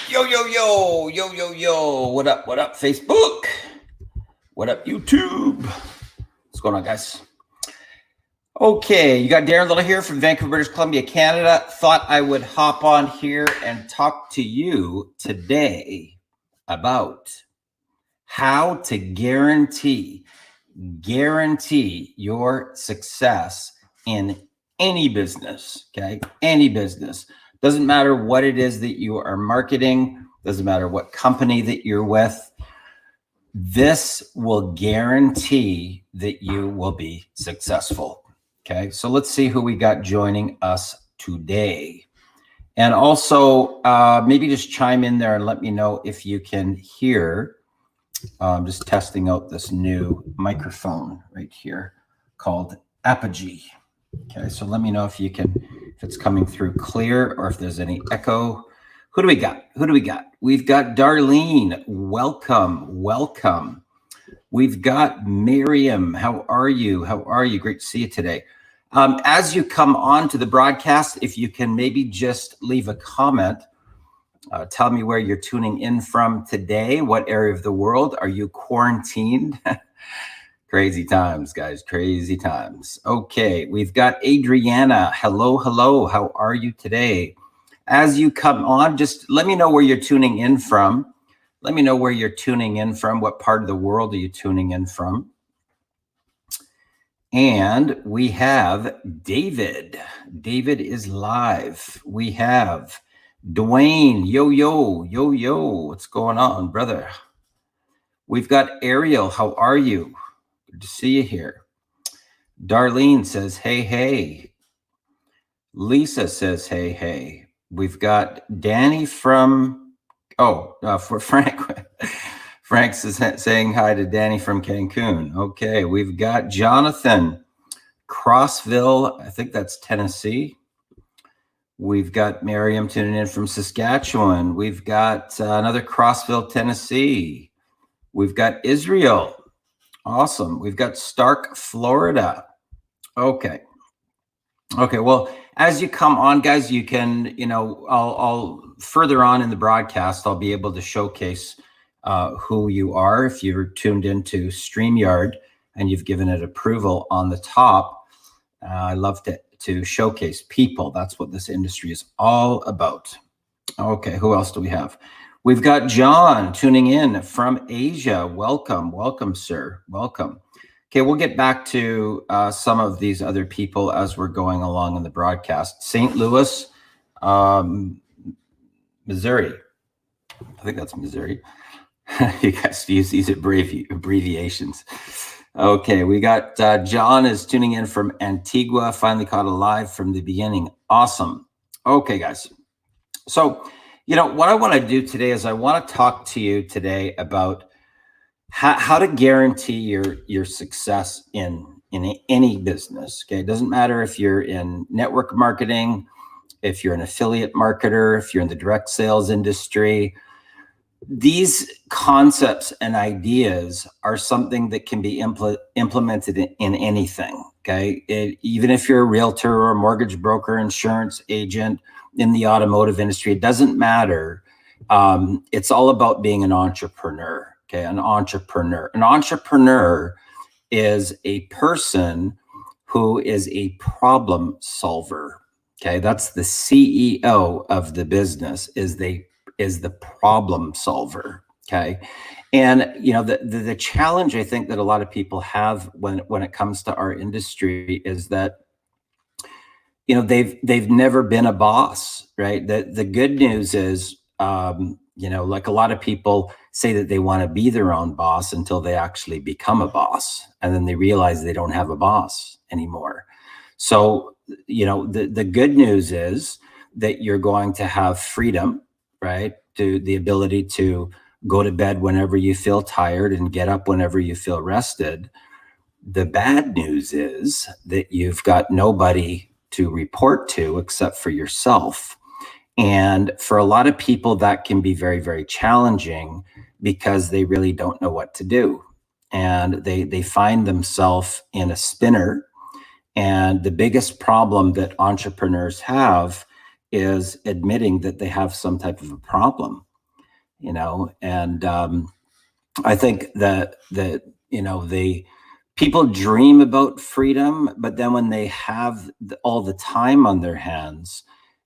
Yo, yo, yo, yo, yo, yo. What up, Facebook? What up, YouTube? What's going on, guys? Okay, you got Darren Little here from Vancouver, British Columbia, Canada. Thought I would hop on here and talk to you today about how to guarantee your success in any business, okay? Any business. Doesn't matter what it is that you are marketing, doesn't matter what company that you're with. This will guarantee that you will be successful, okay? So let's see who we got joining us today. And also, maybe just chime in there and let me know if you can hear. I'm just testing out this new microphone right here called Apogee. Okay, so let me know if it's coming through clear or if there's any echo. Who do we got? We've got Darlene. Welcome. We've got Miriam. How are you? Great to see you today. As you come on to the broadcast, if you can maybe just leave a comment. Tell me where you're tuning in from today. What area of the world are you quarantined? Crazy times, guys. Crazy times. Okay, we've got Adriana. Hello. How are you today? As you come on, just let me know where you're tuning in from. What part of the world are you tuning in from? And we have David. David is live. We have Dwayne, yo, what's going on, brother? We've got Ariel, how are you? Good to see you here. Darlene says, hey. Lisa says, hey. We've got Danny from, for Frank. Frank's saying hi to Danny from Cancun. Okay, we've got Jonathan, Crossville, I think that's Tennessee. We've got Miriam tuning in from Saskatchewan. We've got another Crossville, Tennessee. We've got Israel. Awesome. We've got Stark, Florida. Okay. Well, as you come on, guys, you can, I'll further on in the broadcast, I'll be able to showcase who you are. If you're tuned into StreamYard and you've given it approval on the top, I love to showcase people. That's what this industry is all about. Okay, who else do we have? We've got John tuning in from Asia. Welcome, sir. Welcome. Okay, we'll get back to some of these other people as we're going along in the broadcast. St. Louis, Missouri. I think that's Missouri. You guys use these abbreviations. Okay, we got John is tuning in from Antigua, finally caught alive from the beginning. Awesome. Okay, guys. So, what I want to do today is I want to talk to you today about how to guarantee your success in any business. Okay, it doesn't matter if you're in network marketing, if you're an affiliate marketer, if you're in the direct sales industry. These concepts and ideas are something that can be implemented in anything, okay? Even if you're a realtor or a mortgage broker, insurance agent, in the automotive industry, it doesn't matter. It's all about being an entrepreneur, okay? An entrepreneur is a person who is a problem solver, okay? That's the CEO of the business, is the problem solver, okay? And the challenge I think that a lot of people have when it comes to our industry is that they've never been a boss, right? The good news is like a lot of people say that they want to be their own boss until they actually become a boss, and then they realize they don't have a boss anymore. So the good news is that you're going to have freedom, right? To the ability to go to bed whenever you feel tired and get up whenever you feel rested. The bad news is that you've got nobody to report to except for yourself. And for a lot of people, that can be very, very challenging because they really don't know what to do. And they find themselves in a spinner. And the biggest problem that entrepreneurs have is admitting that they have some type of a problem. and I think that the people dream about freedom, but then when they have all the time on their hands,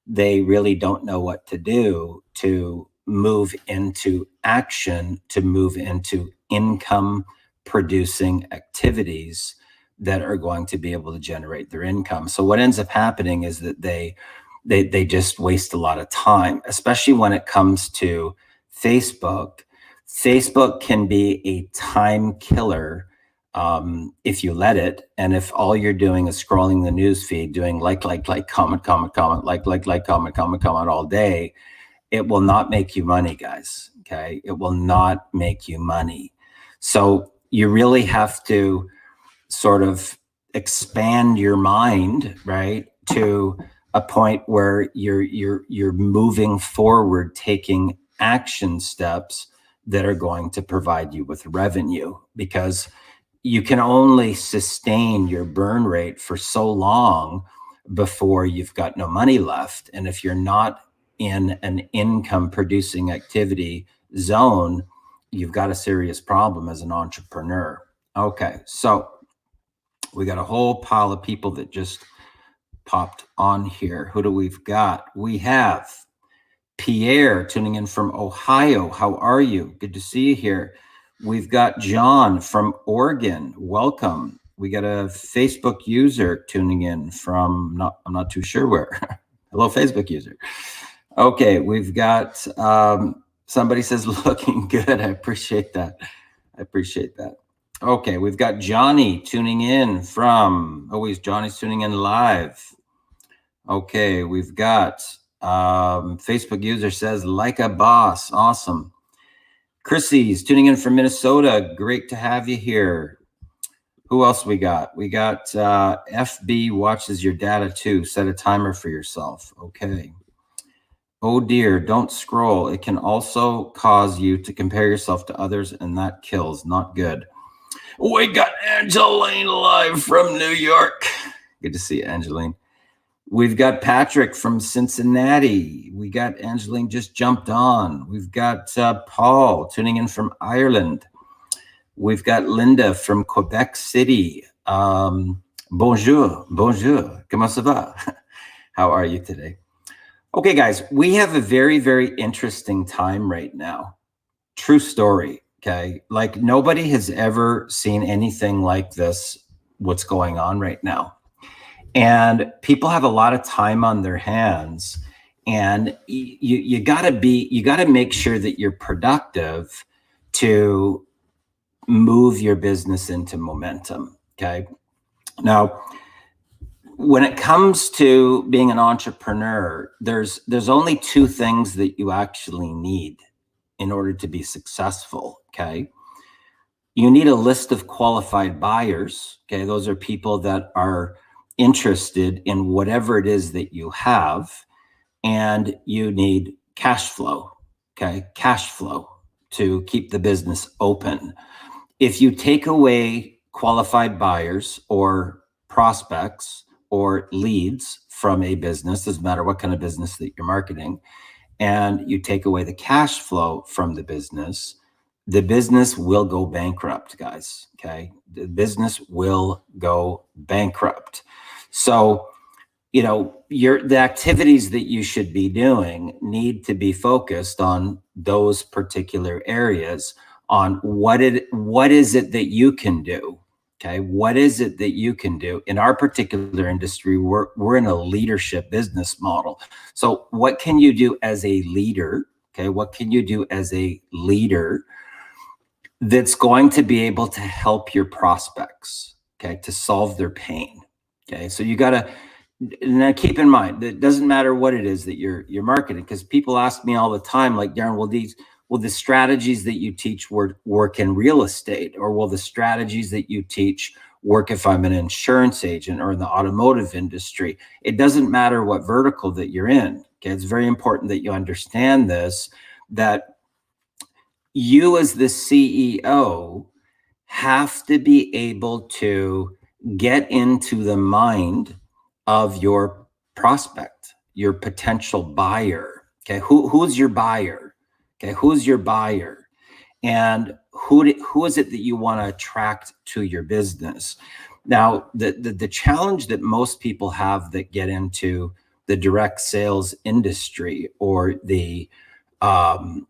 they really don't know what to do to move into action, to move into income producing activities that are going to be able to generate their income. So what ends up happening is that they just waste a lot of time, especially when it comes to Facebook. Facebook can be a time killer if you let it. And if all you're doing is scrolling the news feed, doing like, comment, comment all day, it will not make you money, guys. Okay. It will not make you money. So you really have to sort of expand your mind, right, to a point where you're moving forward, taking action steps that are going to provide you with revenue, because you can only sustain your burn rate for so long before you've got no money left. And if you're not in an income producing activity zone, you've got a serious problem as an entrepreneur. Okay, so we got a whole pile of people that just popped on here. Who do we've got? We have Pierre tuning in from Ohio. How are you? Good to see you here. We've got John from Oregon. Welcome. We got a Facebook user tuning in from I'm not too sure where. Hello, Facebook user. Okay, we've got somebody says looking good. I appreciate that. Okay, we've got Johnny tuning in from, Johnny's tuning in live. Okay, we've got Facebook user says like a boss. Awesome. Chrissy's tuning in from Minnesota. Great to have you here. Who else we got? We got FB watches your data too. Set a timer for yourself. Okay. Oh dear, don't scroll. It can also cause you to compare yourself to others, and that kills. Not good. We got Angeline live from New York. Good to see you, Angeline. We've got Patrick from Cincinnati. We got Angeline just jumped on. We've got Paul tuning in from Ireland. We've got Linda from Quebec City. Bonjour. Comment ça va? How are you today? Okay, guys, we have a very, very interesting time right now. True story, okay? Like nobody has ever seen anything like this, what's going on right now. And people have a lot of time on their hands, and you got to make sure that you're productive to move your business into momentum. Okay. Now, when it comes to being an entrepreneur, there's only two things that you actually need in order to be successful. Okay. You need a list of qualified buyers. Okay. Those are people that are interested in whatever it is that you have, and you need cash flow. Okay. Cash flow to keep the business open. If you take away qualified buyers or prospects or leads from a business, doesn't matter what kind of business that you're marketing, and you take away the cash flow from the business will go bankrupt, guys. Okay. The business will go bankrupt. So, the activities that you should be doing need to be focused on those particular areas, on what is it that you can do. Okay. What is it that you can do? In our particular industry, we're in a leadership business model. So what can you do as a leader? Okay. What can you do as a leader that's going to be able to help your prospects, okay, to solve their pain? Okay. So you got to, now keep in mind, it doesn't matter what it is that you're marketing, because people ask me all the time, like, Darren, will the strategies that you teach work in real estate, or will the strategies that you teach work if I'm an insurance agent or in the automotive industry? It doesn't matter what vertical that you're in. Okay. It's very important that you understand this, that you as the CEO have to be able to get into the mind of your prospect, your potential buyer. Okay. Who's your buyer? Okay, who's your buyer? And who is it that you want to attract to your business? Now, the challenge that most people have that get into the direct sales industry or the MLM,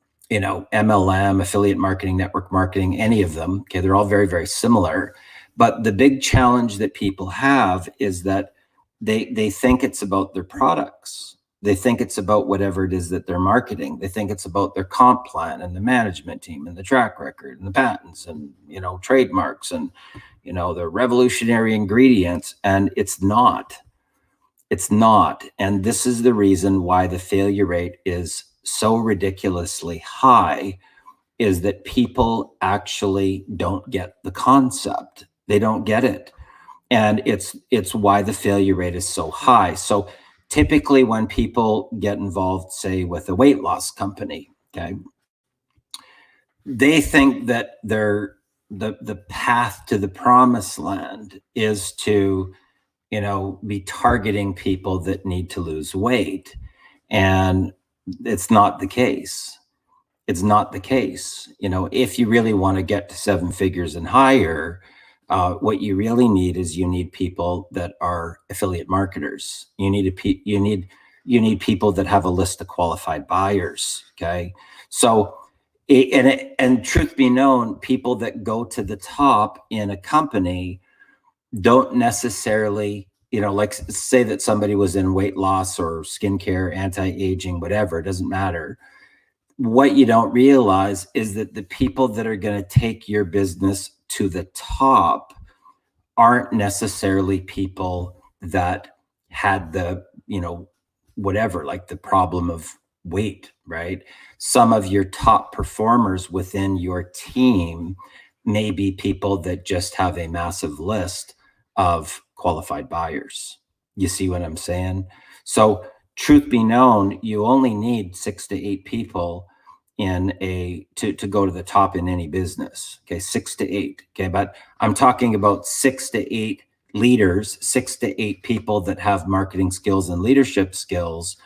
affiliate marketing, network marketing, any of them, okay, they're all very, very similar. But the big challenge that people have is that they think it's about their products. They think it's about whatever it is that they're marketing. They think it's about their comp plan and the management team and the track record and the patents and, trademarks and, the revolutionary ingredients. And it's not. It's not. And this is the reason why the failure rate is so ridiculously high, is that people actually don't get the concept. They don't get it. And it's why the failure rate is so high. So typically when people get involved, say with a weight loss company, okay, they think that the path to the promised land is to be targeting people that need to lose weight. And it's not the case. It's not the case. If you really want to get to 7 figures and higher, what you really need is you need people that are affiliate marketers. You need people that have a list of qualified buyers. Okay, so and truth be known, people that go to the top in a company don't necessarily, like say that somebody was in weight loss or skincare, anti-aging, whatever, it doesn't matter. What you don't realize is that the people that are going to take your business to the top aren't necessarily people that had the, whatever, like the problem of weight, right? Some of your top performers within your team may be people that just have a massive list of qualified buyers. You see what I'm saying? So truth be known, you only need 6 to 8 people to go to the top in any business. Okay, 6 to 8. Okay, but I'm talking about 6 to 8 leaders, 6 to 8 people that have marketing skills and leadership skills.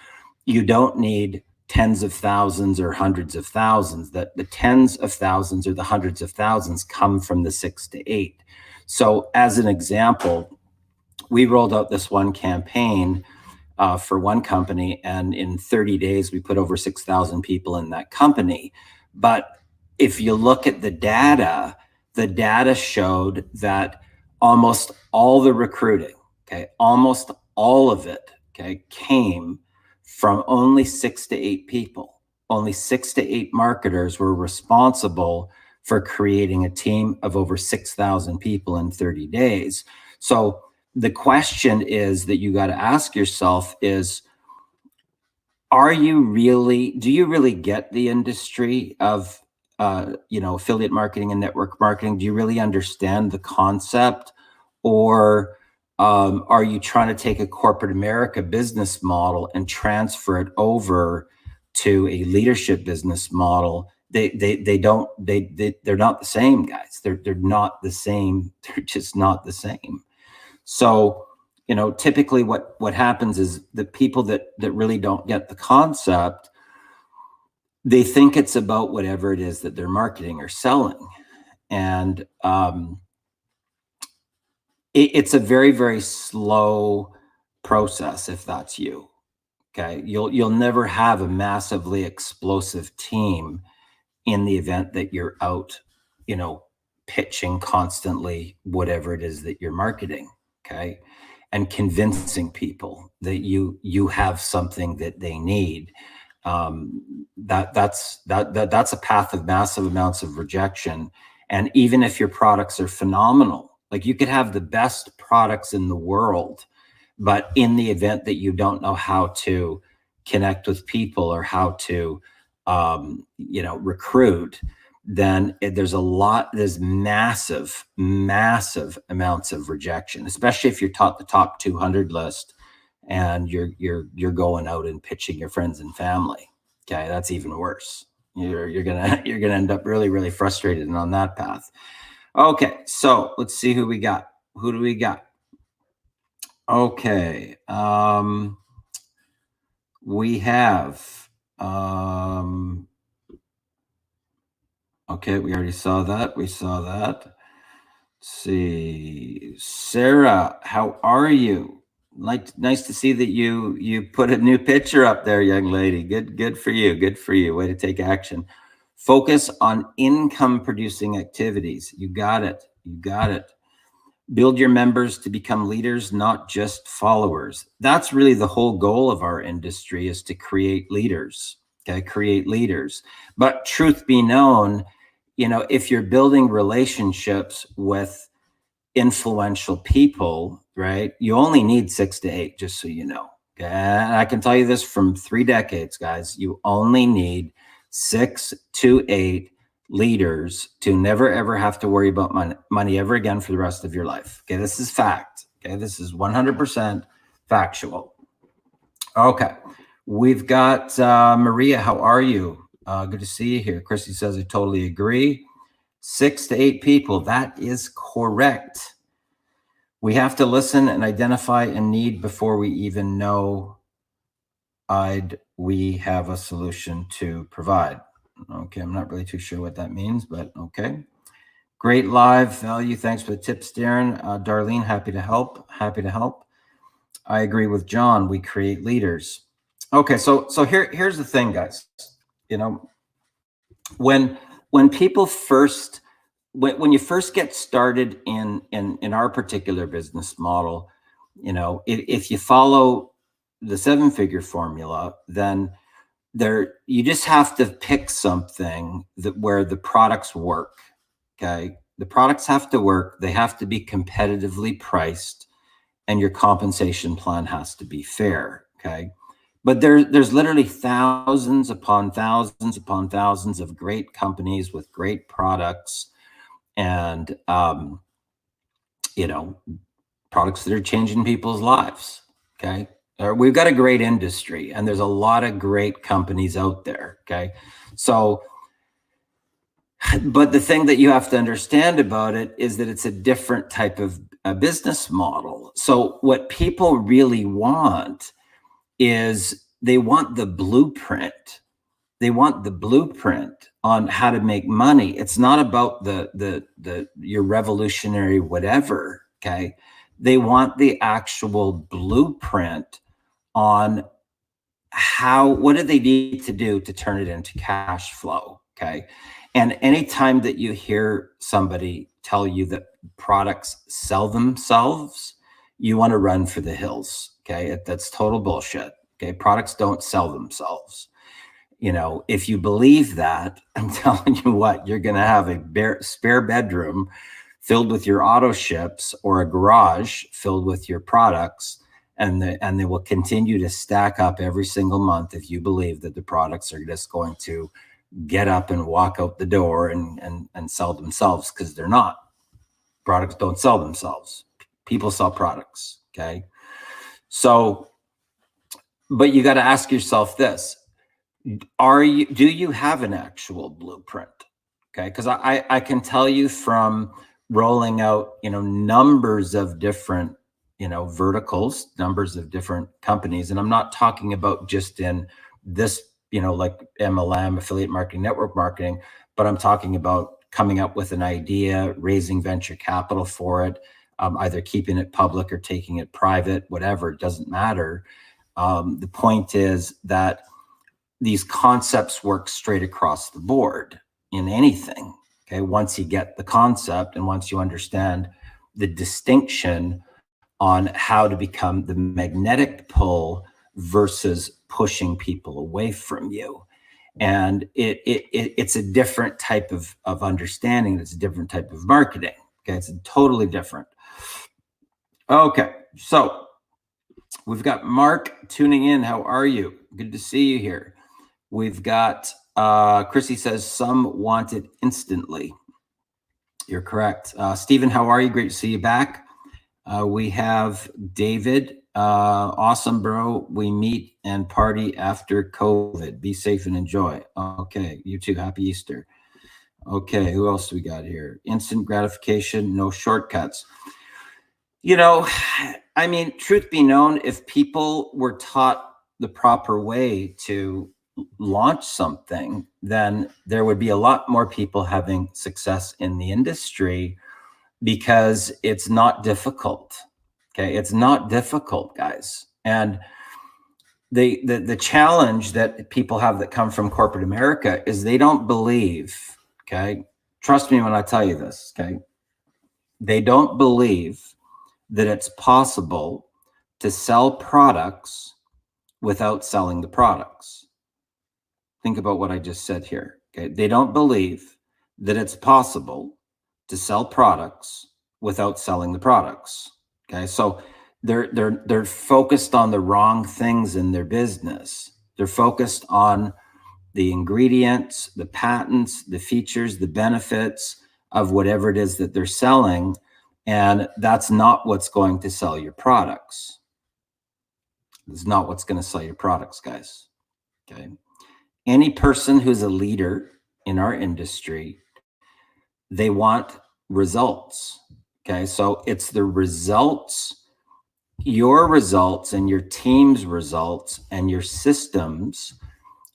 You don't need tens of thousands or hundreds of thousands. That the tens of thousands or the hundreds of thousands come from the 6 to 8. So as an example, we rolled out this one campaign for one company, and in 30 days, we put over 6,000 people in that company. But if you look at the data showed that almost all the recruiting, okay, almost all of it, okay, came from only 6 to 8 people. Only 6 to 8 marketers were responsible for creating a team of over 6,000 people in 30 days. So the question is that you got to ask yourself is, do you really get the industry of, affiliate marketing and network marketing? Do you really understand the concept? Or are you trying to take a corporate America business model and transfer it over to a leadership business model? They're not the same, guys. They're not the same. They're just not the same. So, typically what happens is the people that really don't get the concept, they think it's about whatever it is that they're marketing or selling. And it's a very, very slow process if that's you. Okay. You'll never have a massively explosive team in the event that you're out, pitching constantly whatever it is that you're marketing. Okay. And convincing people that you have something that they need. That's a path of massive amounts of rejection. And even if your products are phenomenal, like you could have the best products in the world, but in the event that you don't know how to connect with people or how to recruit, then there's massive amounts of rejection, especially if you're the top 200 list and you're going out and pitching your friends and family. Okay, that's even worse. You're gonna end up really, really frustrated and on that path. Okay, so let's see who we got. Who do we got? Okay, we have Okay, we already saw that. We saw that. Let's see, Sarah, how are you? Nice to see that you put a new picture up there, young lady. Good for you. Good for you. Way to take action. Focus on income producing activities. You got it. You got it. Build your members to become leaders, not just followers. That's really the whole goal of our industry, is to create leaders. Okay, create leaders. But truth be known, if you're building relationships with influential people, right, you only need 6 to 8, just so you know. Okay, and I can tell you this from 3 decades, guys. You only need 6 to 8 leaders to never ever have to worry about money ever again for the rest of your life. Okay, this is fact. Okay, this is 100% factual. Okay, we've got Maria. How are you? Good to see you here. Christy says, I totally agree. 6 to 8 people. That is correct. We have to listen and identify a need before we even know we have a solution to provide. Okay, I'm not really too sure what that means, but okay. Great live value. Thanks for the tips, Darren. Darlene, happy to help. Happy to help. I agree with John. We create leaders. Okay, so here's the thing, guys. When people first when you first get started in our particular business model, if you follow the 7-figure formula, then you just have to pick something where the products work. Okay, the products have to work. They have to be competitively priced, and your compensation plan has to be fair. Okay, but there's literally thousands upon thousands upon thousands of great companies with great products, and products that are changing people's lives. Okay, we've got a great industry, and there's a lot of great companies out there. Okay, so, but the thing that you have to understand about it is that it's a different type of a business model. So what people really want is they want the blueprint. They want the blueprint on how to make money. It's not about your revolutionary whatever. Okay, they want the actual blueprint on what do they need to do to turn it into cash flow. Okay, and anytime that you hear somebody tell you that products sell themselves, you want to run for the hills. Okay, that's total bullshit. Okay, products don't sell themselves. If you believe that, I'm telling you what, you're going to have a spare bedroom filled with your auto ships, or a garage filled with your products, and they will continue to stack up every single month if you believe that the products are just going to get up and walk out the door and sell themselves, because they're not. Products don't sell themselves. People sell products. Okay, so, but you got to ask yourself this: do you have an actual blueprint? Okay, because I can tell you from rolling out numbers of different verticals, numbers of different companies, and I'm not talking about just in this like MLM, affiliate marketing, network marketing, but I'm talking about coming up with an idea, raising venture capital for it, either keeping it public or taking it private, whatever, it doesn't matter. The point is that these concepts work straight across the board in anything. Okay, once you get the concept and once you understand the distinction on how to become the magnetic pull versus pushing people away from you. And it's a different type of understanding. It's a different type of marketing. Okay, it's totally different. Okay, so we've got Mark tuning in. How are you? Good to see you here. We've got Chrissy says some want it instantly. You're correct. Stephen, how are you? Great to see you back. We have David. Awesome, bro. We meet and party after COVID. Be safe and enjoy. Okay, you too. Happy Easter. Okay, who else we got here? Instant gratification, no shortcuts. I mean, truth be known, if people were taught the proper way to launch something, then there would be a lot more people having success in the industry because it's not difficult. Okay, it's not difficult, guys. And the challenge that people have that come from corporate America is they don't believe, okay? Trust me when I tell you this, okay? They don't believe that it's possible to sell products without selling the products. Think about what I just said here, okay? They don't believe that it's possible to sell products without selling the products, okay? So they're focused on the wrong things in their business. They're focused on the ingredients, the patents, the features, the benefits of whatever it is that they're selling, and that's not what's going to sell your products. It's not what's going to sell your products, guys. Okay. Any person who's a leader in our industry, they want results. Okay. So it's the results, your results and your team's results and your systems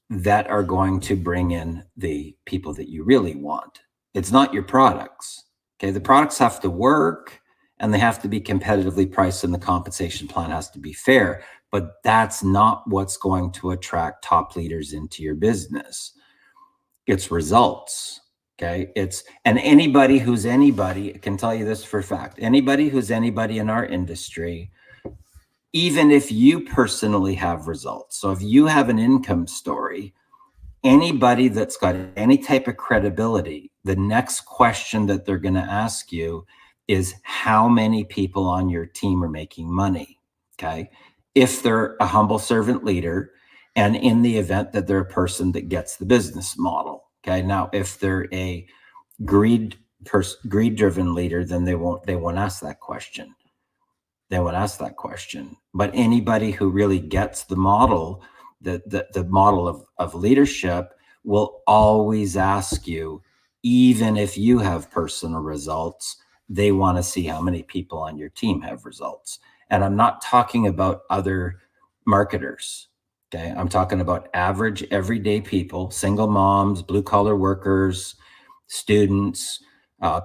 that are going to bring in the people that you really want. It's not your products. Okay. The products have to work and they have to be competitively priced and the compensation plan has to be fair, but that's not what's going to attract top leaders into your business. It's results. Okay. And anybody who's anybody can tell you this for a fact. Anybody who's anybody in our industry, even if you personally have results. So if you have an income story, anybody that's got any type of credibility, the next question that they're going to ask you is how many people on your team are making money. Okay. If they're a humble servant leader, and in the event that they're a person that gets the business model. Okay. Now, if they're a greed driven leader, then they won't ask that question. They won't ask that question. But anybody who really gets the model, the model of leadership, will always ask you, even if you have personal results, they want to see how many people on your team have results. And I'm not talking about other marketers. Okay. I'm talking about average, everyday people, single moms, blue collar workers, students,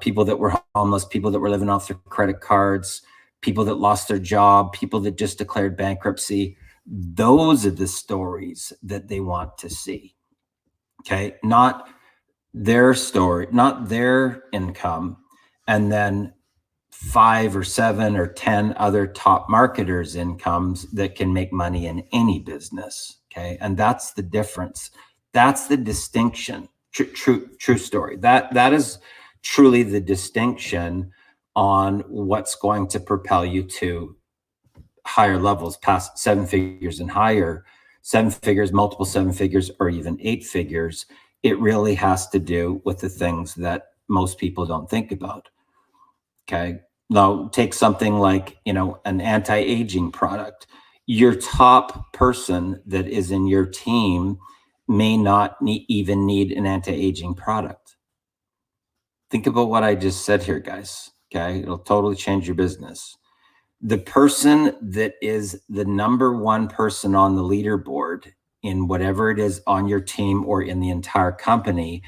people that were homeless, people that were living off their credit cards, people that lost their job, people that just declared bankruptcy. Those are the stories that they want to see. Okay. Not their story, not their income, and then 5 or 7 or 10 other top marketers' incomes that can make money in any business. Okay. And that's the difference. That's the distinction. True story. That is truly the distinction on what's going to propel you to higher levels, past 7 figures and higher, 7 figures, multiple 7 figures, or even 8 figures. It really has to do with the things that most people don't think about. Okay. Now take something like, an anti-aging product. Your top person that is in your team may not even need an anti-aging product. Think about what I just said here, guys. Okay. It'll totally change your business. The person that is the number one person on the leaderboard in whatever it is on your team or in the entire company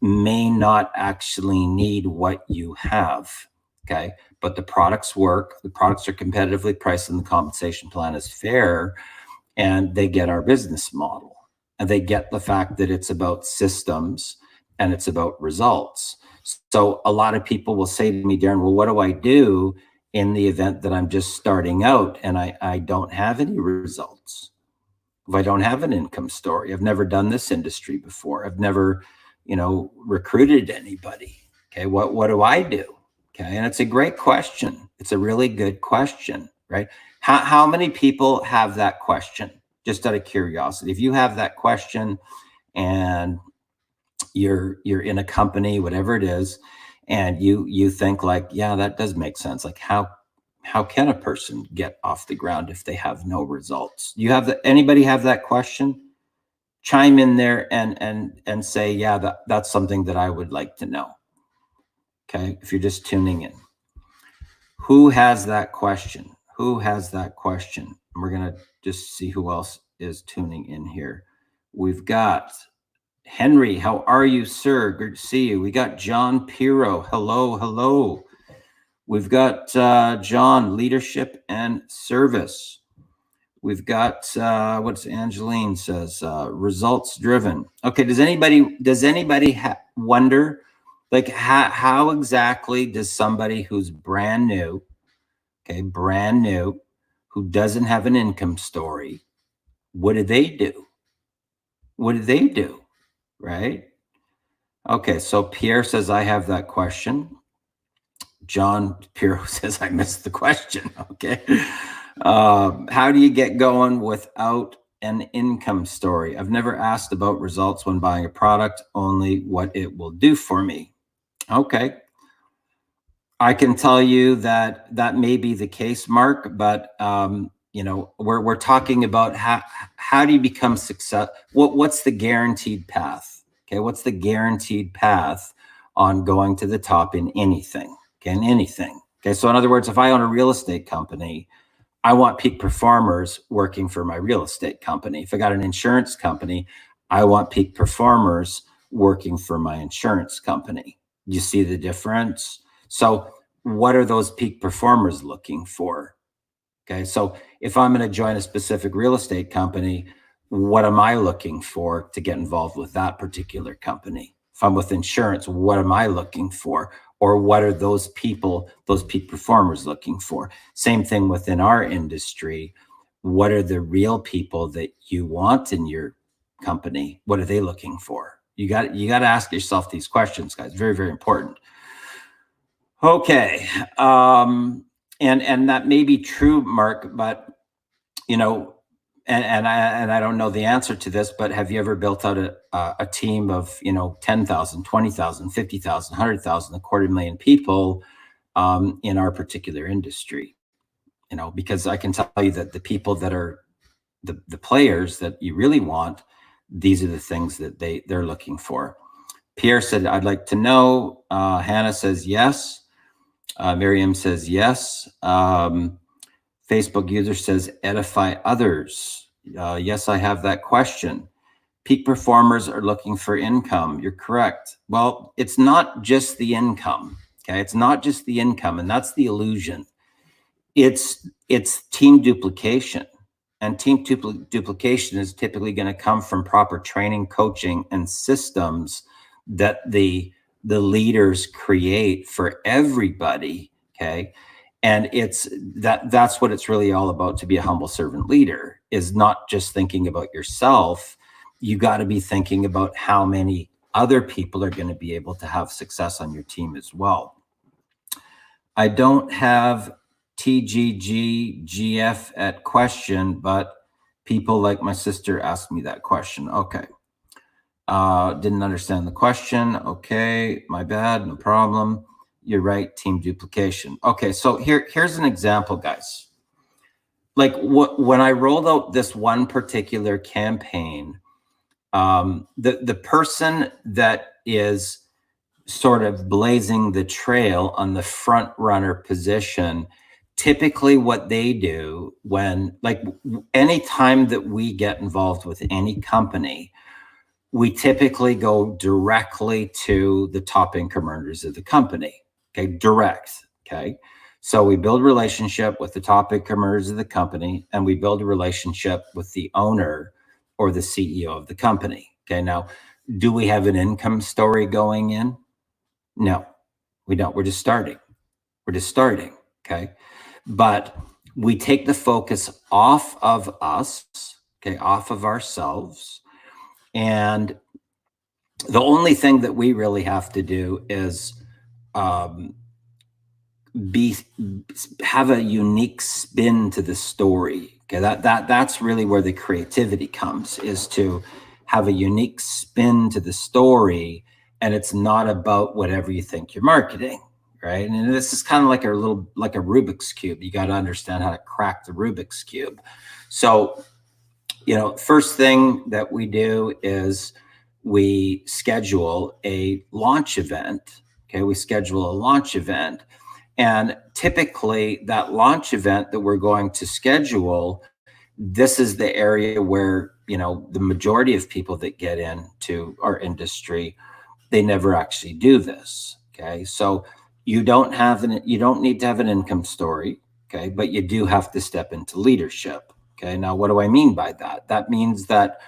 may not actually need what you have. Okay. But the products work, the products are competitively priced, and the compensation plan is fair, and they get our business model. And they get the fact that it's about systems and it's about results. So a lot of people will say to me, Darren, well, what do I do in the event that I'm just starting out and I don't have any results? If I don't have an income story, I've never done this industry before. I've never, recruited anybody. Okay. What do I do? Okay. And it's a great question. It's a really good question, right? How many people have that question? Just out of curiosity, if you have that question and you're in a company, whatever it is, and you think like, yeah, that does make sense. Like how can a person get off the ground if they have no results? Anybody have that question? Chime in there and say, yeah, that's something that I would like to know. Okay. If you're just tuning in, who has that question? Who has that question? And we're going to just see who else is tuning in here. We've got Henry. How are you, sir? Good to see you. We got John Piro. Hello, hello. We've got John, leadership and service. We've got what's Angeline says, results driven. Okay, does anybody wonder, like, how exactly does somebody who's brand new, who doesn't have an income story, what do they do? What do they do? Right? Okay, so Pierre says, I have that question. John Piro says, I missed the question. Okay. How do you get going without an income story? I've never asked about results when buying a product, only what it will do for me. Okay. I can tell you that that may be the case, Mark, but we're talking about how do you become success? What's the guaranteed path? Okay, what's the guaranteed path on going to the top in anything? Okay, in anything. Okay, so in other words, if I own a real estate company, I want peak performers working for my real estate company. If I got an insurance company, I want peak performers working for my insurance company. You see the difference? So what are those peak performers looking for? Okay, so if I'm going to join a specific real estate company, what am I looking for to get involved with that particular company? If I'm with insurance, what am I looking for? Or what are those people, those peak performers looking for? Same thing within our industry. What are the real people that you want in your company? What are they looking for? You got to ask yourself these questions, guys. Very, very important. Okay. And that may be true, Mark, but and I don't know the answer to this, but have you ever built out a team of 10,000, 20,000, 50,000, 100,000, 250,000 people in our particular industry? Because I can tell you that the people that are the players that you really want, these are the things that they're looking for. Pierre said, I'd like to know. Hannah says yes. Miriam says yes. Facebook user says, edify others. Yes, I have that question. Peak performers are looking for income. You're correct. Well, it's not just the income. Okay, it's not just the income, and that's the illusion. It's team duplication, and team duplication is typically going to come from proper training, coaching, and systems that the leaders create for everybody. Okay. And that's what it's really all about. To be a humble servant leader is not just thinking about yourself. You got to be thinking about how many other people are going to be able to have success on your team as well. I don't have TGGGF at question, but people like my sister asked me that question. Okay. Didn't understand the question. Okay, my bad, no problem. You're right, team duplication. Okay, so here's an example, guys. Like when I rolled out this one particular campaign, the person that is sort of blazing the trail on the front runner position, typically what they do when, like, any time that we get involved with any company, we typically go directly to the top income earners of the company. Okay, direct. Okay, so we build a relationship with the top income earners of the company, and we build a relationship with the owner or the CEO of the company. Okay, now, do we have an income story going in? No, we don't. We're just starting. Okay, but we take the focus off of us. Okay, off of ourselves. And the only thing that we really have to do is have a unique spin to the story. Okay, that's really where the creativity comes, is to have a unique spin to the story, and it's not about whatever you think you're marketing, right? And this is kind of like a Rubik's Cube. You got to understand how to crack the Rubik's Cube. So, first thing that we do is we schedule a launch event. Okay, we schedule a launch event. And typically that launch event that we're going to schedule this is the area where, the majority of people that get into our industry, they never actually do this. Okay. So you don't need to have an income story. Okay. But you do have to step into leadership. Okay. Now, what do I mean by that? That means that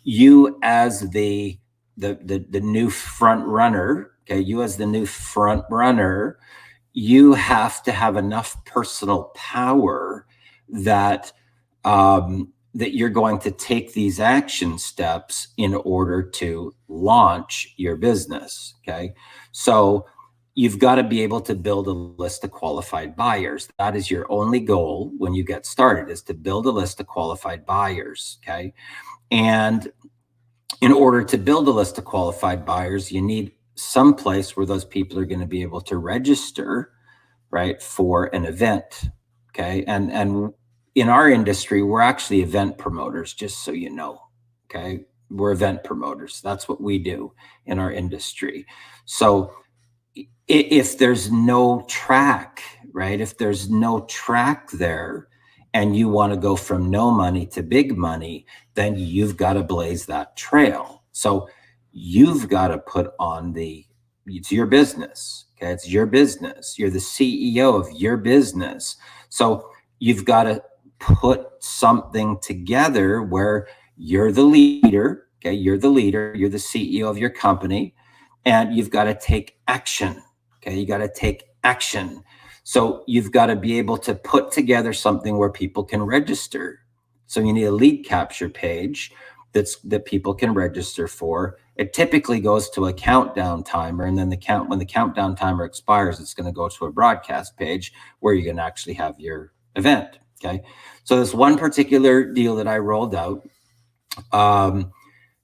you as the new front runner, okay, you as the new front runner, you have to have enough personal power that that you're going to take these action steps in order to launch your business. Okay. So you've got to be able to build a list of qualified buyers. That is your only goal when you get started, is to build a list of qualified buyers. Okay. And in order to build a list of qualified buyers, you need some place where those people are going to be able to register, right, for an event. Okay. And in our industry, we're actually event promoters, just so you know. Okay. We're event promoters. That's what we do in our industry. So if there's no track, right, if there's no track there, and you want to go from no money to big money, then you've got to blaze that trail. So you've got to put on it's your business. Okay. It's your business. You're the CEO of your business. So you've got to put something together where you're the leader. Okay. You're the leader. You're the CEO of your company, and you've got to take action. Okay. You got to take action. So you've got to be able to put together something where people can register. So you need a lead capture page that people can register for. It typically goes to a countdown timer, and then when the countdown timer expires, it's going to go to a broadcast page where you can actually have your event. Okay. So this one particular deal that I rolled out, I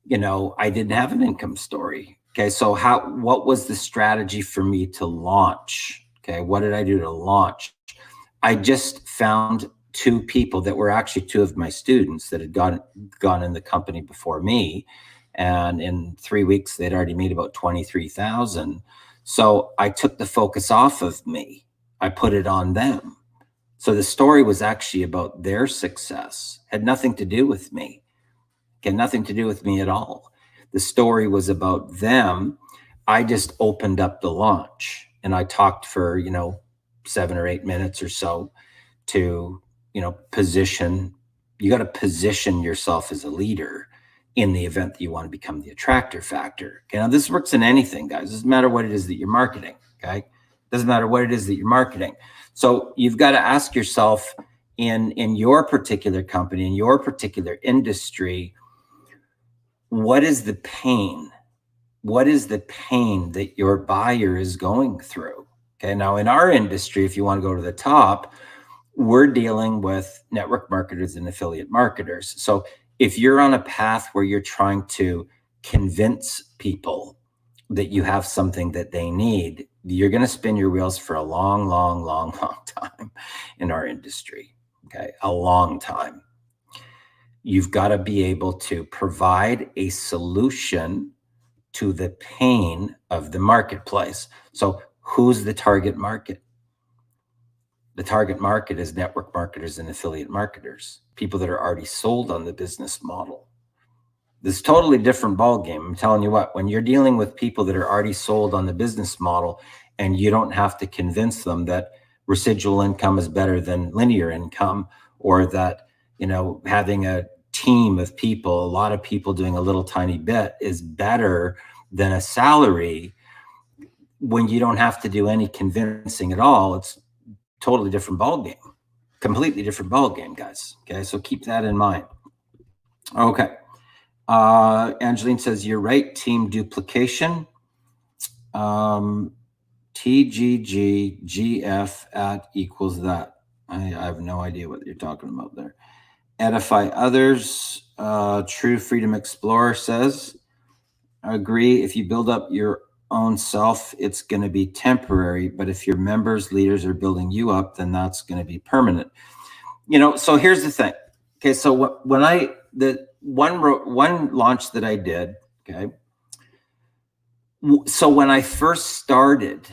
didn't have an income story. Okay. So what was the strategy for me to launch? Okay. What did I do to launch? I just found two people that were actually two of my students that had gone in the company before me. And in 3 weeks, they'd already made about 23,000. So I took the focus off of me. I put it on them. So the story was actually about their success. Had nothing to do with me. Had nothing to do with me at all. The story was about them. I just opened up the launch, and I talked for, 7 or 8 minutes or so to, position. You got to position yourself as a leader in the event that you want to become the attractor factor. Okay. Now this works in anything, guys. It doesn't matter what it is that you're marketing. Okay. Doesn't matter what it is that you're marketing. So you've got to ask yourself in your particular company, in your particular industry, what is the pain? What is the pain that your buyer is going through? Okay. Now in our industry, if you want to go to the top, we're dealing with network marketers and affiliate marketers. So if you're on a path where you're trying to convince people that you have something that they need, you're going to spin your wheels for a long, long, long, long time in our industry. Okay. A long time. You've got to be able to provide a solution to the pain of the marketplace. So who's the target market? The target market is network marketers and affiliate marketers, people that are already sold on the business model. This is a totally different ballgame. I'm telling you what, when you're dealing with people that are already sold on the business model, and you don't have to convince them that residual income is better than linear income, or that, having a team of people, a lot of people doing a little tiny bit is better than a salary. When you don't have to do any convincing at all, it's totally different ballgame, completely different ballgame, guys. Okay. So keep that in mind. Okay. Angeline says, you're right. Team duplication. TGGGF at equals that. I have no idea what you're talking about there. Edify others. True Freedom Explorer says, I agree. If you build up your own self, it's going to be temporary. But if your members, leaders are building you up, then that's going to be permanent. So here's the thing. Okay. So when the one launch that I did, okay. So when I first started,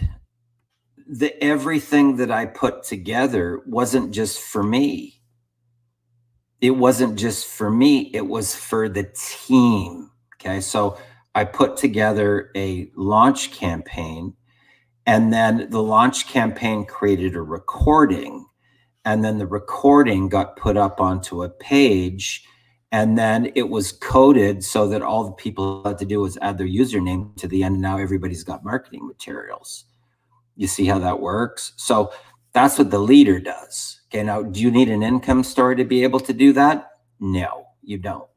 everything that I put together wasn't just for me. it wasn't just for me, it was for the team. Okay. So I put together a launch campaign, and then the launch campaign created a recording, and then the recording got put up onto a page, and then it was coded so that all the people had to do was add their username to the end. And now everybody's got marketing materials. You see how that works? So that's what the leader does. Okay, now, do you need an income story to be able to do that? No, you don't.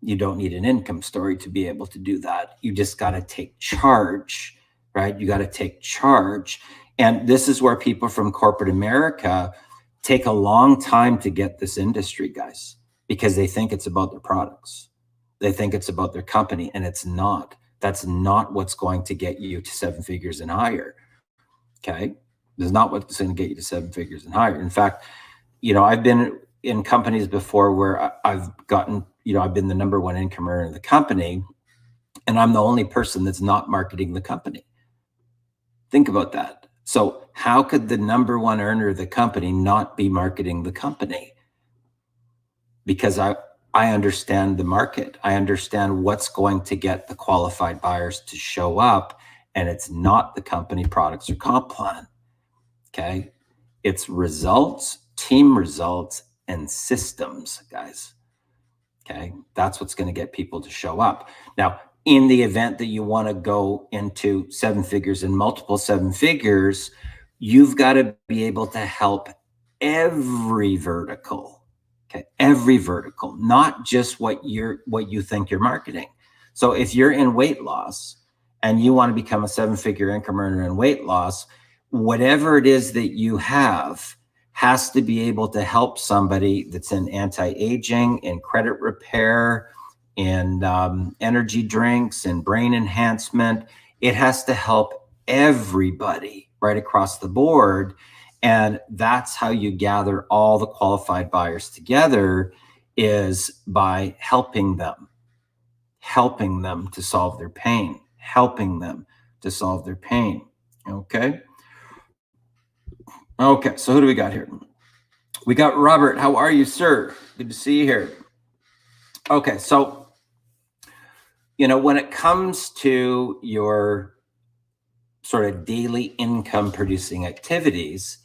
You don't need an income story to be able to do that. You just got to take charge, right? You got to take charge. And this is where people from corporate America take a long time to get this industry, guys, because they think it's about their products. They think it's about their company, and it's not. That's not what's going to get you to 7 figures and higher. Okay. This is not what's going to get you to 7 figures and higher. In fact, I've been in companies before where I've gotten, I've been the number one income earner in the company, and I'm the only person that's not marketing the company. Think about that. So how could the number one earner of the company not be marketing the company? Because I understand the market. I understand what's going to get the qualified buyers to show up, and it's not the company products or comp plan. Okay. It's results, team results, and systems, guys. Okay. That's what's going to get people to show up. Now, in the event that you want to go into 7 figures and multiple 7 figures, you've got to be able to help every vertical. Okay. Every vertical, not just what you think you're marketing. So if you're in weight loss and you want to become a 7-figure income earner in weight loss, whatever it is that you have has to be able to help somebody that's in anti-aging, in credit repair, in energy drinks, and brain enhancement. It has to help everybody right across the board. And that's how you gather all the qualified buyers together, is by helping them to solve their pain, Okay. Okay. So who do we got here? We got Robert. How are you, sir? Good to see you here. Okay. So, when it comes to your sort of daily income producing activities,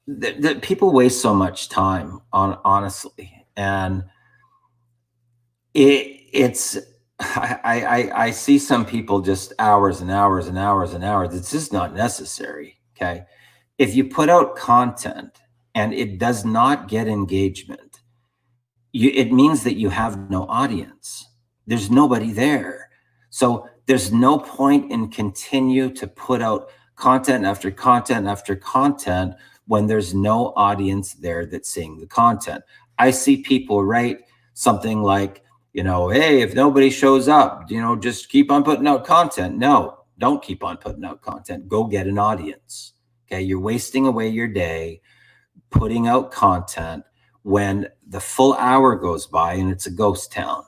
that people waste so much time on, honestly. And I see some people just hours and hours and hours and hours. It's just not necessary. Okay. If you put out content and it does not get engagement, it means that you have no audience. There's nobody there. So there's no point in continue to put out content after content after content when there's no audience there that's seeing the content. I see people write something like, hey, if nobody shows up, just keep on putting out content. No, don't keep on putting out content. Go get an audience. Okay. You're wasting away your day putting out content when the full hour goes by and it's a ghost town.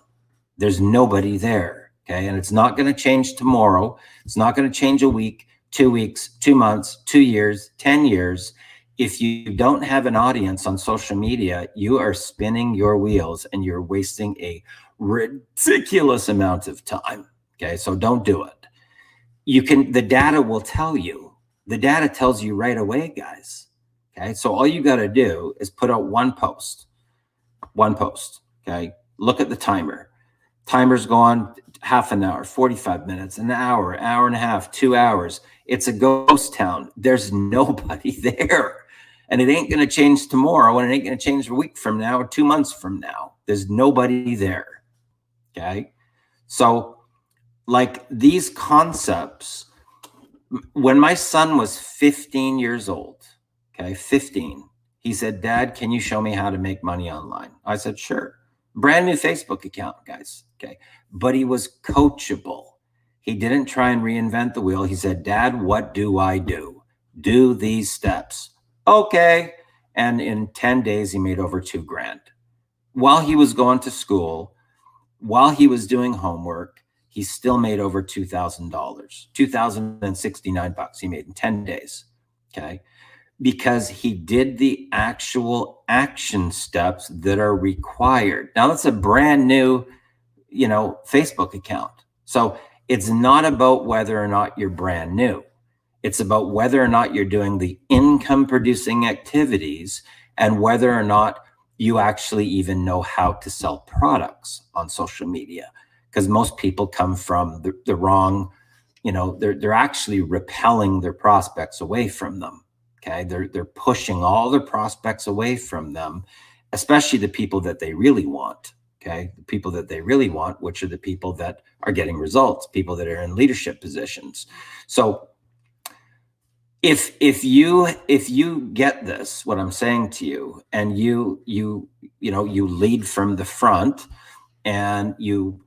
There's nobody there. Okay. And it's not going to change tomorrow. It's not going to change a week, 2 weeks, 2 months, 2 years, 10 years. If you don't have an audience on social media, you are spinning your wheels and you're wasting a ridiculous amount of time. Okay. So don't do it. The data will tell you. The data tells you right away, guys. Okay. So all you got to do is put out one post. Okay. Look at the timer. Timer's gone half an hour, 45 minutes, an hour and a half, 2 hours. It's a ghost town. There's nobody there. And it ain't going to change tomorrow, and it ain't going to change a week from now or 2 months from now. There's nobody there. Okay. So like these concepts, when my son was 15 years old, okay, 15, he said, Dad, can you show me how to make money online? I said, sure. Brand new Facebook account, guys. Okay. But he was coachable. He didn't try and reinvent the wheel. He said, Dad, what do I do? Do these steps. Okay. And in 10 days, he made over $2,000. While he was going to school, while he was doing homework, he still made over $2,000, $2,069 he made in 10 days. Okay. because he did the actual action steps that are required. Now that's a brand new, Facebook account. So it's not about whether or not you're brand new. It's about whether or not you're doing the income producing activities and whether or not you actually even know how to sell products on social media. Because most people come from the wrong, they're actually repelling their prospects away from them. Okay. They're pushing all their prospects away from them, especially the people that they really want. Okay. The people that they really want, which are the people that are getting results, people that are in leadership positions. So if you get this, what I'm saying to you, and you lead from the front, and you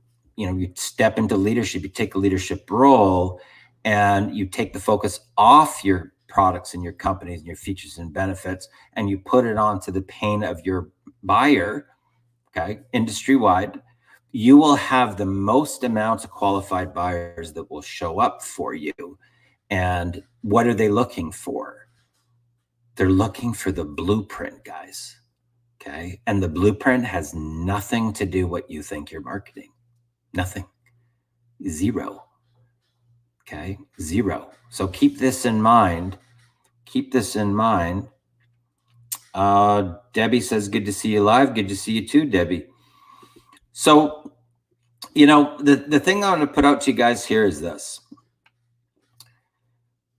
step into leadership, you take a leadership role, and you take the focus off your products and your companies and your features and benefits, and you put it onto the pain of your buyer, okay, industry wide, you will have the most amounts of qualified buyers that will show up for you. And what are they looking for? They're looking for the blueprint, guys. Okay. And the blueprint has nothing to do what you think you're marketing. Nothing. Zero. Okay. Zero. So keep this in mind. Keep this in mind. Debbie says, good to see you live. Good to see you too, Debbie. So, the thing I want to put out to you guys here is this.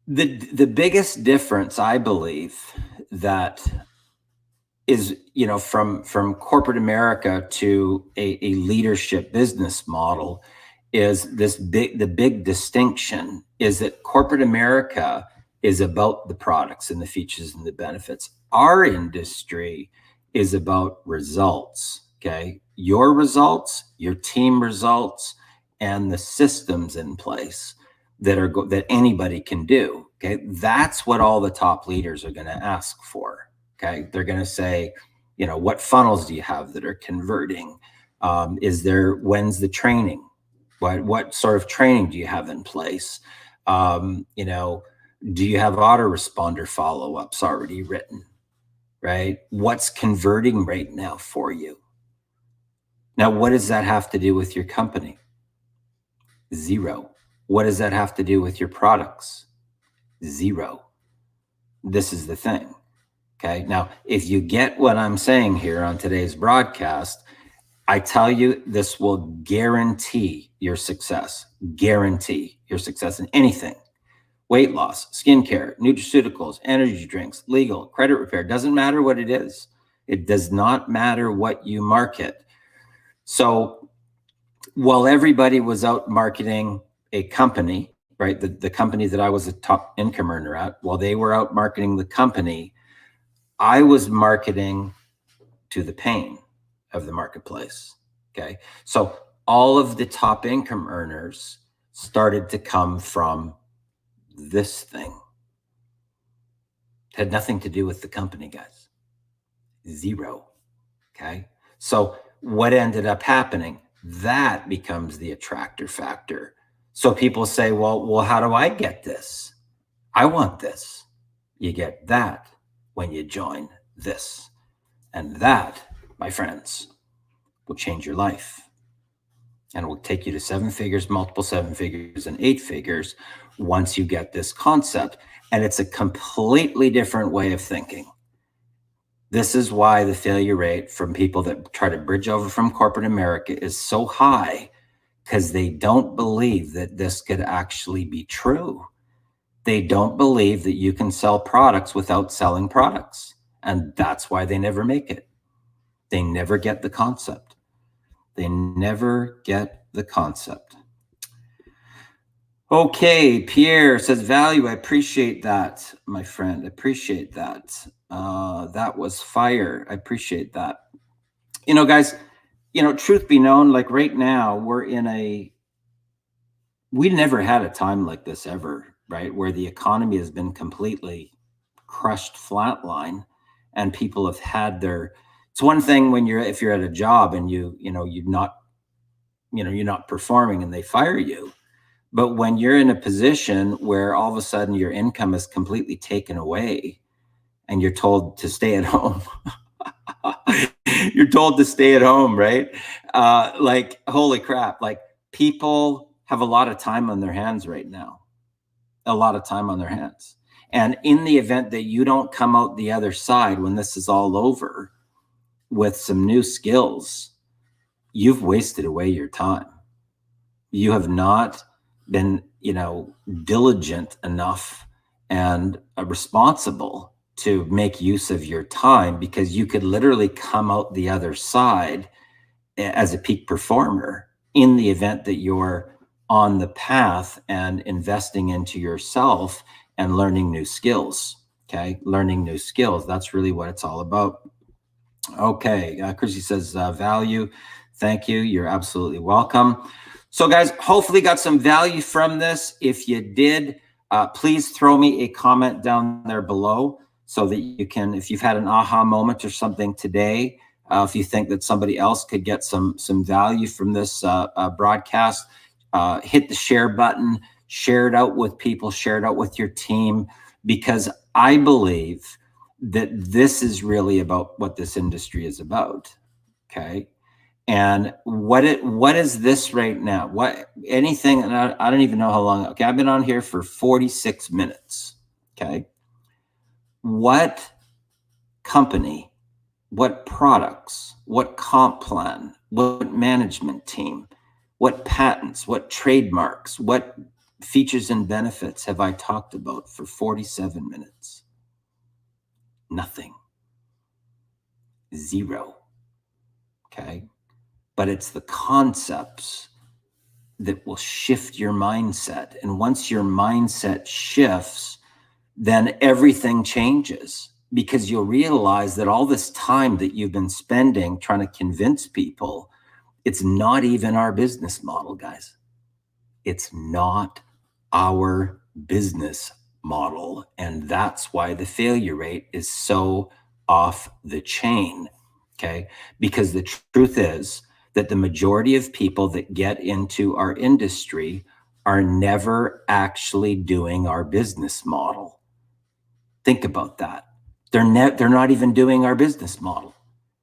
The biggest difference, I believe, that is, from corporate America to a leadership business model, is the big distinction is that corporate America is about the products and the features and the benefits. Our industry is about results. Okay. Your results, your team results, and the systems in place that anybody can do. Okay. That's what all the top leaders are going to ask for. Okay. They're going to say, what funnels do you have that are converting? When's the training? What sort of training do you have in place? Do you have autoresponder follow-ups already written, right? What's converting right now for you? Now, what does that have to do with your company? Zero. What does that have to do with your products? Zero. This is the thing. Okay. Now, if you get what I'm saying here on today's broadcast, I tell you, this will guarantee your success. Guarantee your success in anything. Weight loss, skincare, nutraceuticals, energy drinks, legal, credit repair. Doesn't matter what it is. It does not matter what you market. So while everybody was out marketing a company, right? The company that I was a top income earner at, while they were out marketing the company, I was marketing to the pain of the marketplace. Okay. So all of the top income earners started to come from this thing. It had nothing to do with the company, guys. Zero. Okay. So what ended up happening? That becomes the attractor factor. So people say, well, how do I get this? I want this. You get that when you join this. And that, my friends, will change your life. And it will take you to 7 figures, multiple 7 figures, and 8 figures once you get this concept. And it's a completely different way of thinking. This is why the failure rate from people that try to bridge over from corporate America is so high, because they don't believe that this could actually be true. They don't believe that you can sell products without selling products. And that's why they never make it. They never get the concept. They never get the concept. Okay, Pierre says, value. I appreciate that, my friend. I appreciate that. That was fire. I appreciate that. Guys, truth be known, like right now, we never had a time like this ever, right? Where the economy has been completely crushed flatline, and people have had it's one thing when if you're at a job and you're not performing and they fire you. But when you're in a position where all of a sudden your income is completely taken away, and you're told to stay at home. You're told to stay at home, right? Like, holy crap. Like, people have a lot of time on their hands right now. A lot of time on their hands. And in the event that you don't come out the other side when this is all over with some new skills, you've wasted away your time. You have not been, diligent enough and responsible to make use of your time, because you could literally come out the other side as a peak performer in the event that you're on the path and investing into yourself and learning new skills. Okay. Learning new skills. That's really what it's all about. Okay. Chrissy says, value. Thank you. You're absolutely welcome. So guys, hopefully got some value from this. If you did, please throw me a comment down there below so that you can, if you've had an aha moment or something today, if you think that somebody else could get some value from this broadcast, hit the share button, share it out with people, share it out with your team, because I believe that this is really about what this industry is about. Okay. And what is this right now? Anything, and I don't even know how long. Okay, I've been on here for 46 minutes. Okay. What company, what products, what comp plan, what management team, what patents, what trademarks, what features and benefits have I talked about for 47 minutes? Nothing. Zero. Okay. But it's the concepts that will shift your mindset. And once your mindset shifts, then everything changes, because you'll realize that all this time that you've been spending trying to convince people, it's not even our business model, guys. It's not our business model. And that's why the failure rate is so off the chain. Okay. Because the truth is that the majority of people that get into our industry are never actually doing our business model. Think about that. They're not even doing our business model.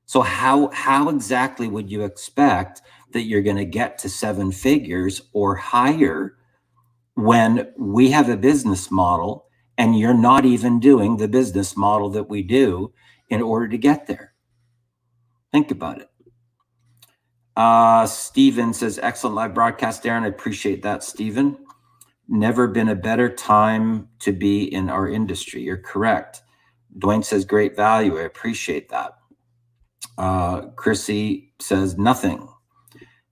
So how exactly would you expect that you're going to get to 7 figures or higher when we have a business model and you're not even doing the business model that we do in order to get there? Think about it. Steven says, excellent live broadcast, Darren. I appreciate that, Steven. Never been a better time to be in our industry. You're correct. Dwayne says, great value. I appreciate that. Chrissy says, nothing.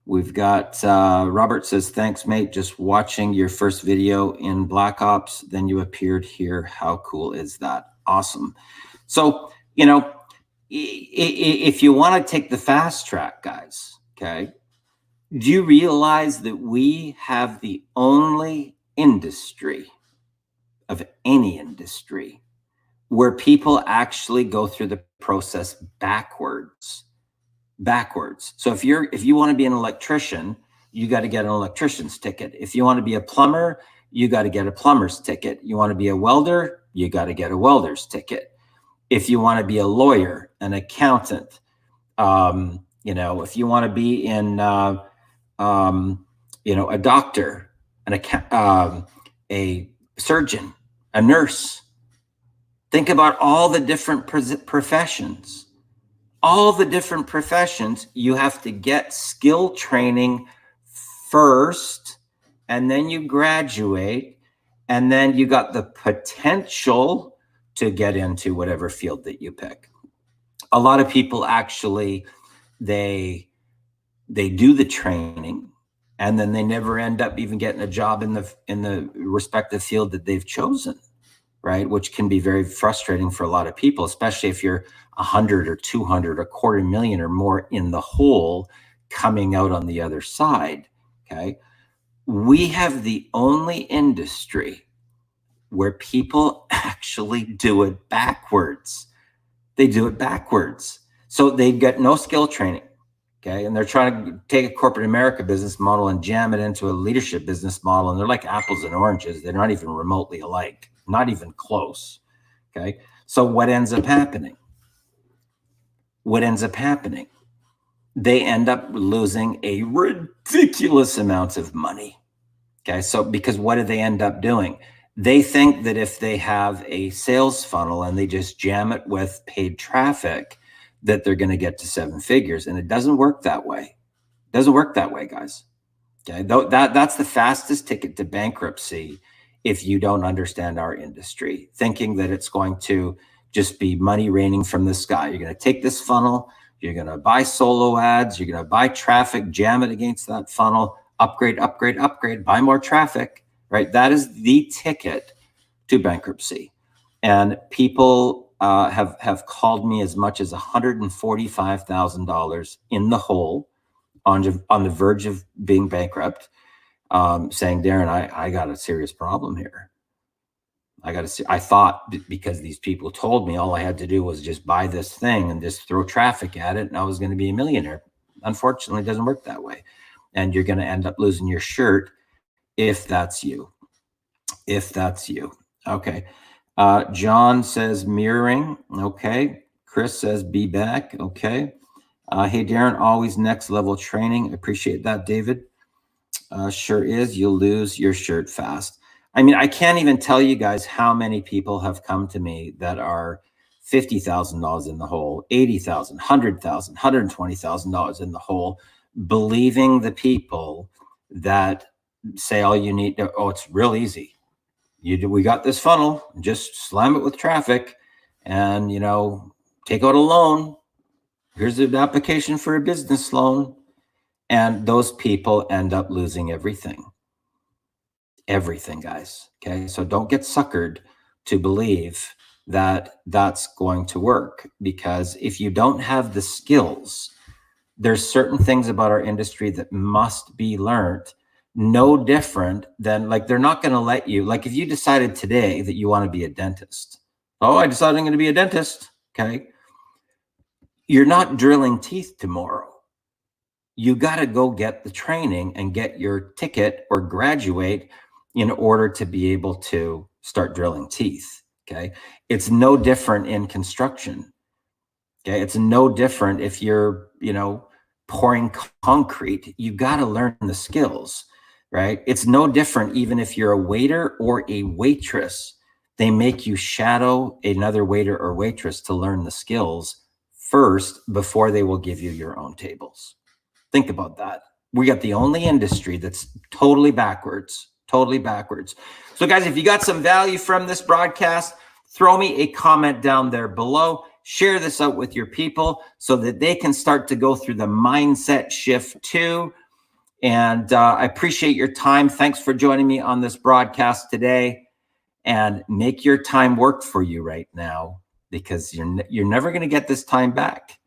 We've got Robert says, thanks, mate. Just watching your first video in Black Ops, then you appeared here. How cool is that? Awesome. So, if you want to take the fast track, guys, okay, do you realize that we have the only industry of any industry where people actually go through the process backwards? So if you want to be an electrician, you got to get an electrician's ticket. If you want to be a plumber, you got to get a plumber's ticket. You want to be a welder, you got to get a welder's ticket. If you want to be a lawyer, an accountant, if you want to be in, a doctor, a surgeon, a nurse. Think about all the different professions. All the different professions, you have to get skill training first, and then you graduate, and then you got the potential to get into whatever field that you pick. A lot of people actually, they do the training, and then they never end up even getting a job in the respective field that they've chosen, right? Which can be very frustrating for a lot of people, especially if you're 100 or 200 or $250,000 or more in the hole coming out on the other side. Okay. We have the only industry where people actually do it backwards. They do it backwards. So they get no skill training. Okay. And they're trying to take a corporate America business model and jam it into a leadership business model. And they're like apples and oranges. They're not even remotely alike, not even close. Okay. So what ends up happening? What ends up happening? They end up losing a ridiculous amount of money. Okay, so because what do they end up doing? They think that if they have a sales funnel and they just jam it with paid traffic, that they're going to get to 7 figures. And it doesn't work that way. It doesn't work that way, guys. Okay, that's the fastest ticket to bankruptcy if you don't understand our industry, thinking that it's going to just be money raining from the sky. You're going to take this funnel, you're going to buy solo ads, you're going to buy traffic, jam it against that funnel, upgrade, upgrade, upgrade, buy more traffic, right? That is the ticket to bankruptcy. And people have called me as much as $145,000 in the hole, on the verge of being bankrupt, saying, Darren, I got a serious problem here. I thought because these people told me all I had to do was just buy this thing and just throw traffic at it and I was going to be a millionaire. Unfortunately, it doesn't work that way. And you're going to end up losing your shirt if that's you. If that's you. Okay. John says mirroring. Okay. Chris says be back. Okay. Hey, Darren, always next level training. Appreciate that, David. Sure is. You'll lose your shirt fast. I mean, I can't even tell you guys how many people have come to me that are $50,000 in the hole, $80,000, $100,000, $120,000 in the hole, believing the people that say all you need to, oh, it's real easy. We got this funnel, just slam it with traffic and, take out a loan. Here's an application for a business loan. And those people end up losing everything. Everything, guys. Okay. So don't get suckered to believe that that's going to work, because if you don't have the skills, there's certain things about our industry that must be learned. No different than, like, they're not going to let you, like, if you decided today that you want to be a dentist. Oh, I decided I'm going to be a dentist. Okay. You're not drilling teeth tomorrow. You got to go get the training and get your ticket or graduate in order to be able to start drilling teeth. Okay. It's no different in construction. Okay. It's no different if you're, pouring concrete. You got to learn the skills, right? It's no different even if you're a waiter or a waitress. They make you shadow another waiter or waitress to learn the skills first before they will give you your own tables. Think about that. We got the only industry that's totally backwards. So guys, if you got some value from this broadcast, throw me a comment down there below. Share this out with your people so that they can start to go through the mindset shift too. And I appreciate your time. Thanks for joining me on this broadcast today. And make your time work for you right now, because you're never going to get this time back.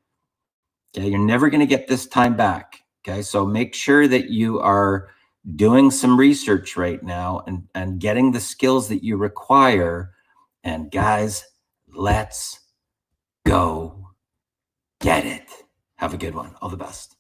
Okay, you're never going to get this time back. Okay, so make sure that you are doing some research right now and getting the skills that you require. And guys, let's go get it. Have a good one. All the best.